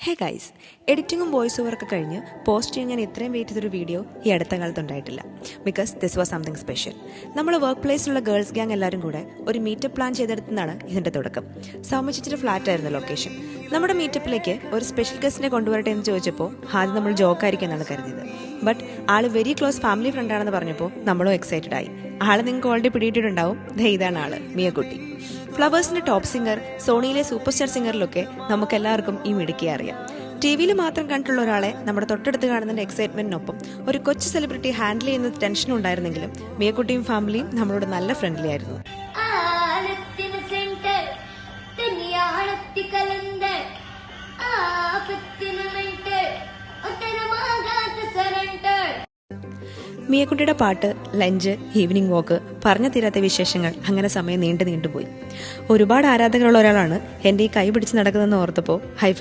Hey guys, എഡിറ്റിങ്ങും voice ഓവറൊക്കെ കഴിഞ്ഞ് post ചെയ്യാൻ ഞാൻ ഇത്രയും വെയിറ്റ് ചെയ്തൊരു വീഡിയോ ഈ അടുത്ത കാലത്ത് ഉണ്ടായിട്ടില്ല. Because this was something special. നമ്മൾ വർക്ക് പ്ലേസിലുള്ള ഗേൾസ് ഗ്യാങ് എല്ലാവരും കൂടെ ഒരു മീറ്റപ്പ് പ്ലാൻ ചെയ്തെടുത്താണ് ഇതിൻ്റെ തുടക്കം. സൗമ്യച്ചിട്ട് ഫ്ലാറ്റ് ആയിരുന്നു ലൊക്കേഷൻ. നമ്മുടെ മീറ്റപ്പിലേക്ക് ഒരു സ്പെഷ്യൽ ഗസ്റ്റിനെ കൊണ്ടുവരട്ടെ എന്ന് ചോദിച്ചപ്പോൾ ആദ്യം നമ്മൾ ജോക്കായിരിക്കും എന്നാണ് കരുതിയത്. ബട്ട് ആൾ വെരി ക്ലോസ് ഫാമിലി ഫ്രണ്ടാണെന്ന് പറഞ്ഞപ്പോൾ നമ്മളും എക്സൈറ്റഡ് ആയി. ആൾ നിങ്ങൾക്ക് ഓൾറെഡി പിടിയിട്ടിട്ടുണ്ടാവും. ഇതാണ് ആള്, മിയക്കുട്ടി. ഫ്ലവേഴ്സിന്റെ ടോപ്പ് സിംഗർ, സോണിയിലെ സൂപ്പർ സ്റ്റാർ സിംഗറിലൊക്കെ നമുക്കെല്ലാവർക്കും ഈ മിടുക്കിയെ അറിയാം. ടി വിയിൽ മാത്രം കണ്ടിട്ടുള്ള ഒരാളെ നമ്മുടെ തൊട്ടടുത്ത് കാണുന്നതിന്റെ എക്സൈറ്റ്മെന്റിനൊപ്പം ഒരു കൊച്ചു സെലിബ്രിറ്റി ഹാൻഡിൽ ചെയ്യുന്ന ടെൻഷനും ഉണ്ടായിരുന്നെങ്കിലും മിയക്കുട്ടിയും ഫാമിലിയും നമ്മളോട് നല്ല ഫ്രണ്ട്ലി ആയിരുന്നു. മിയക്കുട്ടിയുടെ പാട്ട്, ലഞ്ച്, ഈവനിങ് വാക്ക്, പറഞ്ഞു തീരാത്ത വിശേഷങ്ങൾ, അങ്ങനെ സമയം നീണ്ടുപോയി. ഒരുപാട് ആരാധകരുള്ള ഒരാളാണ് എൻ്റെ ഈ കൈ പിടിച്ച് നടക്കുന്നതെന്ന് ഓർത്തപ്പോൾ